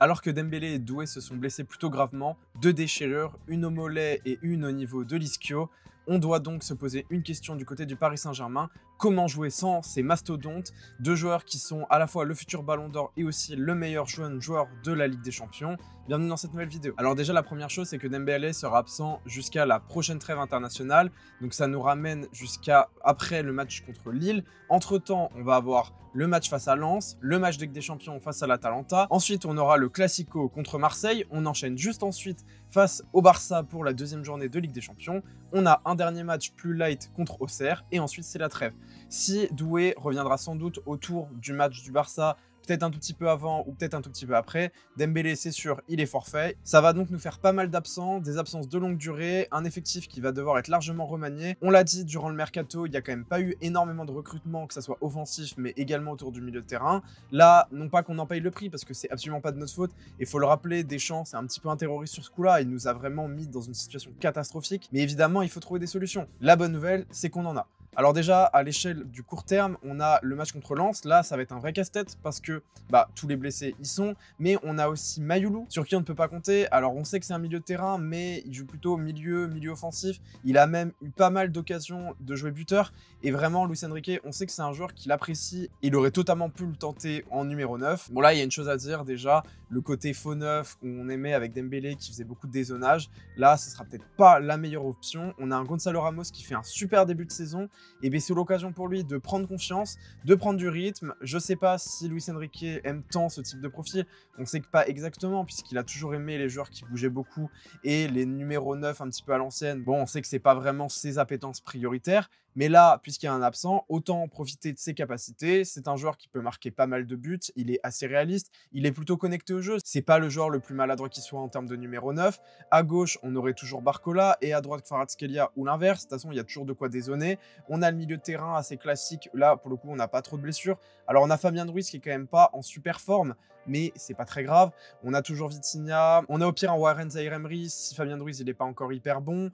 Alors que Dembélé et Doué se sont blessés plutôt gravement, 2 déchirures, une au mollet et une au niveau de l'ischio, on doit donc se poser une question du côté du Paris Saint-Germain. Comment jouer sans ces mastodontes, 2 joueurs qui sont à la fois le futur Ballon d'Or et aussi le meilleur jeune joueur de la Ligue des Champions? Bienvenue dans cette nouvelle vidéo. Alors déjà, la première chose, c'est que Dembélé sera absent jusqu'à la prochaine trêve internationale. Donc ça nous ramène jusqu'à après le match contre Lille. Entre-temps, on va avoir le match face à Lens, le match de Ligue des Champions face à l'Atalanta. Ensuite, on aura le Classico contre Marseille. On enchaîne juste ensuite face au Barça pour la deuxième journée de Ligue des Champions. On a un dernier match plus light contre Auxerre et ensuite c'est la trêve. Si Doué reviendra sans doute autour du match du Barça, peut-être un tout petit peu avant ou peut-être un tout petit peu après, Dembélé c'est sûr, il est forfait. Ça va donc nous faire pas mal d'absents, des absences de longue durée, un effectif qui va devoir être largement remanié. On l'a dit, durant le mercato, il n'y a quand même pas eu énormément de recrutement, que ça soit offensif mais également autour du milieu de terrain. Là, non pas qu'on en paye le prix parce que c'est absolument pas de notre faute, il faut le rappeler, Deschamps c'est un petit peu un terroriste sur ce coup-là, il nous a vraiment mis dans une situation catastrophique, mais évidemment il faut trouver des solutions. La bonne nouvelle, c'est qu'on en a. Alors déjà, à l'échelle du court terme, on a le match contre Lens. Là, ça va être un vrai casse-tête parce que tous les blessés y sont. Mais on a aussi Mayoulou, sur qui on ne peut pas compter. Alors, on sait que c'est un milieu de terrain, mais il joue plutôt milieu offensif. Il a même eu pas mal d'occasions de jouer buteur. Et vraiment, Luis Enrique, on sait que c'est un joueur qu'il apprécie. Il aurait totalement pu le tenter en numéro 9. Bon, là, il y a une chose à dire déjà. Le côté faux neuf, où on aimait avec Dembélé, qui faisait beaucoup de dézonage. Là, ce sera peut-être pas la meilleure option. On a un Gonzalo Ramos qui fait un super début de saison. Et bien c'est l'occasion pour lui de prendre confiance, de prendre du rythme. Je sais pas si Luis Enrique aime tant ce type de profil, on sait que pas exactement puisqu'il a toujours aimé les joueurs qui bougeaient beaucoup et les numéros 9 un petit peu à l'ancienne. Bon, on sait que c'est pas vraiment ses appétences prioritaires, mais là, puisqu'il y a un absent, autant profiter de ses capacités. C'est un joueur qui peut marquer pas mal de buts, il est assez réaliste, il est plutôt connecté au jeu. C'est pas le joueur le plus maladroit qui soit en termes de numéro 9. À gauche, on aurait toujours Barcola et à droite Kvaratskhelia ou l'inverse. De toute façon, il y a toujours de quoi dézonner. On a le milieu de terrain assez classique. Là, pour le coup, on n'a pas trop de blessures. Alors, on a Fabien Ruiz qui est quand même pas en super forme, mais c'est pas très grave. On a toujours Vitinha. On a au pire un Warren Zaïre-Emery si Fabien Ruiz il est pas encore hyper bon.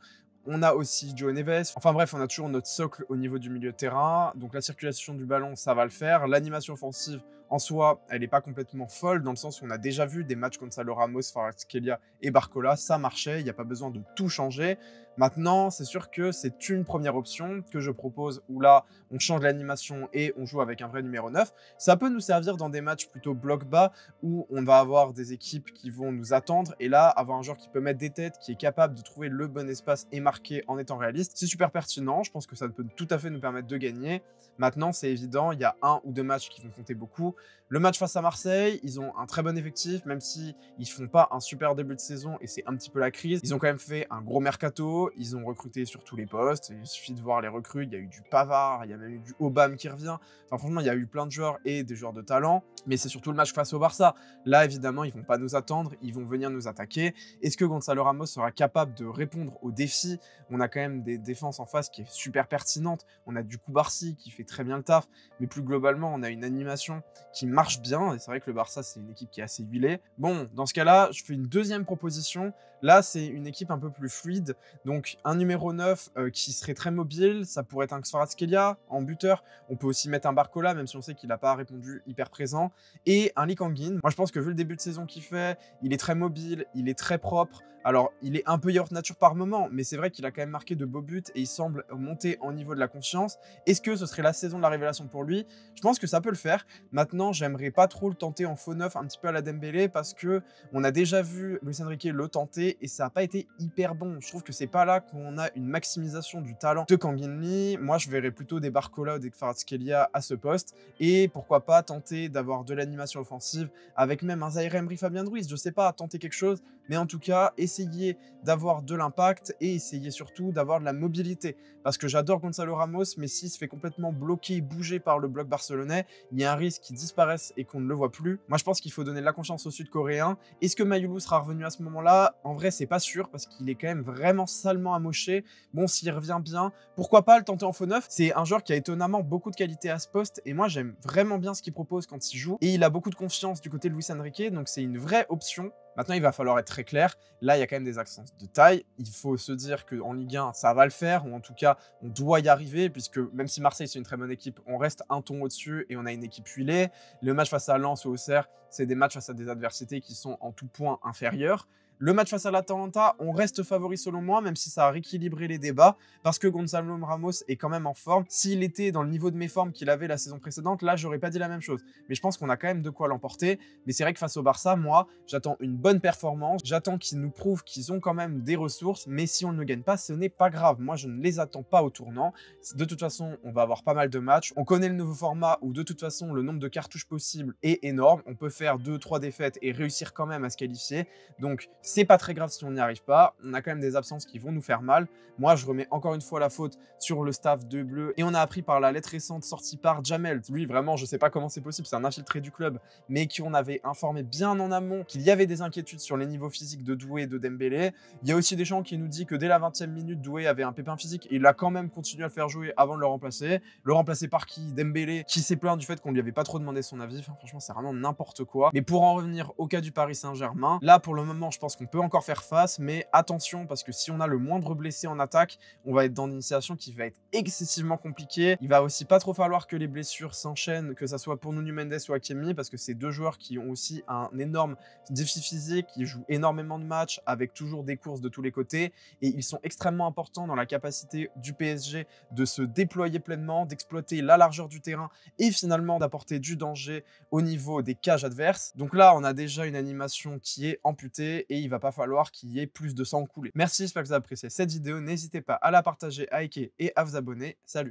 On a aussi Joe Neves. Enfin bref, on a toujours notre socle au niveau du milieu de terrain. Donc la circulation du ballon, ça va le faire. L'animation offensive, en soi, elle n'est pas complètement folle, dans le sens où on a déjà vu des matchs contre Gonzalo Ramos, Kvaratskhelia et Barcola. Ça marchait, il n'y a pas besoin de tout changer. Maintenant, c'est sûr que c'est une première option que je propose, où là, on change l'animation et on joue avec un vrai numéro 9. Ça peut nous servir dans des matchs plutôt bloc bas, où on va avoir des équipes qui vont nous attendre. Et là, avoir un joueur qui peut mettre des têtes, qui est capable de trouver le bon espace et marquer en étant réaliste, c'est super pertinent. Je pense que ça peut tout à fait nous permettre de gagner. Maintenant, c'est évident, il y a 1 ou 2 matchs qui vont compter beaucoup. Le match face à Marseille, ils ont un très bon effectif, même si ils font pas un super début de saison et c'est un petit peu la crise. Ils ont quand même fait un gros mercato, ils ont recruté sur tous les postes. Il suffit de voir les recrues, il y a eu du Pavard, il y a même eu du Aubame qui revient. Enfin franchement, il y a eu plein de joueurs et des joueurs de talent, mais c'est surtout le match face au Barça. Là, évidemment, ils vont pas nous attendre, ils vont venir nous attaquer. Est-ce que Gonzalo Ramos sera capable de répondre aux défis? On a quand même des défenses en face qui est super pertinente. On a du Koubarsi qui fait très bien le taf, mais plus globalement, on a une animation qui marche bien. Et c'est vrai que le Barça, c'est une équipe qui est assez huilée. Bon, dans ce cas-là, je fais une deuxième proposition. Là, c'est une équipe un peu plus fluide. Donc, un numéro 9 qui serait très mobile. Ça pourrait être un Kvaratskhelia en buteur. On peut aussi mettre un Barcola, même si on sait qu'il n'a pas répondu hyper présent. Et un Lee Kang-in. Moi, je pense que vu le début de saison qu'il fait, il est très mobile, il est très propre. Alors, il est un peu yaourt nature par moment, mais c'est vrai qu'il a quand même marqué de beaux buts et il semble monter en niveau de la confiance. Est-ce que ce serait la saison de la révélation pour lui? Je pense que ça peut le faire. Maintenant, j'aimerais pas trop le tenter en faux neuf un petit peu à la Dembélé parce que on a déjà vu Luis Enrique le tenter et ça n'a pas été hyper bon. Je trouve que c'est pas là qu'on a une maximisation du talent de Kang-in Lee. Moi, je verrais plutôt des Barcola ou des Kvaratskhelia à ce poste et pourquoi pas tenter d'avoir de l'animation offensive avec même un Zaïre-Emery, Fabien Ruiz. Je sais pas, tenter quelque chose, mais en tout cas, essayer d'avoir de l'impact et essayer surtout d'avoir de la mobilité. Parce que j'adore Gonzalo Ramos, mais s'il se fait complètement bloquer, bouger par le bloc barcelonais, il y a un risque qu'il disparaisse et qu'on ne le voit plus. Moi, je pense qu'il faut donner de la confiance aux Sud-Coréens. Est-ce que Mayoulou sera revenu à ce moment-là? En vrai, c'est pas sûr parce qu'il est quand même vraiment salement amoché. Bon, s'il revient bien, pourquoi pas le tenter en faux neuf? C'est un joueur qui a étonnamment beaucoup de qualité à ce poste et moi, j'aime vraiment bien ce qu'il propose quand il joue. Et il a beaucoup de confiance du côté de Luis Enrique, donc c'est une vraie option. Maintenant, il va falloir être très clair. Là, il y a quand même des absences de taille. Il faut se dire qu'en Ligue 1, ça va le faire, ou en tout cas, on doit y arriver, puisque même si Marseille, c'est une très bonne équipe, on reste un ton au-dessus et on a une équipe huilée. Le match face à Lens ou Auxerre, c'est des matchs face à des adversités qui sont en tout point inférieurs. Le match face à l'Atalanta, on reste favori selon moi, même si ça a rééquilibré les débats, parce que Gonzalo Ramos est quand même en forme. S'il était dans le niveau de méforme qu'il avait la saison précédente, là, j'aurais pas dit la même chose. Mais je pense qu'on a quand même de quoi l'emporter. Mais c'est vrai que face au Barça, moi, j'attends une bonne performance. J'attends qu'ils nous prouvent qu'ils ont quand même des ressources. Mais si on ne gagne pas, ce n'est pas grave. Moi, je ne les attends pas au tournant. De toute façon, on va avoir pas mal de matchs. On connaît le nouveau format où, de toute façon, le nombre de cartouches possibles est énorme. On peut faire 2-3 défaites et réussir quand même à se qualifier. Donc, c'est pas très grave si on n'y arrive pas. On a quand même des absences qui vont nous faire mal. Moi, je remets encore une fois la faute sur le staff de Bleu. Et on a appris par la lettre récente sortie par Jamel. Lui, vraiment, je sais pas comment c'est possible. C'est un infiltré du club, mais qui on avait informé bien en amont qu'il y avait des inquiétudes sur les niveaux physiques de Doué et de Dembélé. Il y a aussi des gens qui nous disent que dès la 20e minute, Doué avait un pépin physique et il a quand même continué à le faire jouer avant de le remplacer. Le remplacer par qui? Dembélé, qui s'est plaint du fait qu'on lui avait pas trop demandé son avis. Enfin, franchement, c'est vraiment n'importe quoi. Mais pour en revenir au cas du Paris Saint-Germain, là, pour le moment, je pense qu'on peut encore faire face, mais attention, parce que si on a le moindre blessé en attaque, on va être dans une initiation qui va être excessivement compliquée. Il va aussi pas trop falloir que les blessures s'enchaînent, que ça soit pour Nuno Mendes ou Hakimi, parce que c'est deux joueurs qui ont aussi un énorme défi physique, qui jouent énormément de matchs, avec toujours des courses de tous les côtés, et ils sont extrêmement importants dans la capacité du PSG de se déployer pleinement, d'exploiter la largeur du terrain, et finalement d'apporter du danger au niveau des cages adverses. Donc là, on a déjà une animation qui est amputée, et il va pas falloir qu'il y ait plus de sang coulé. Merci, j'espère que vous avez apprécié cette vidéo. N'hésitez pas à la partager, à liker et à vous abonner. Salut!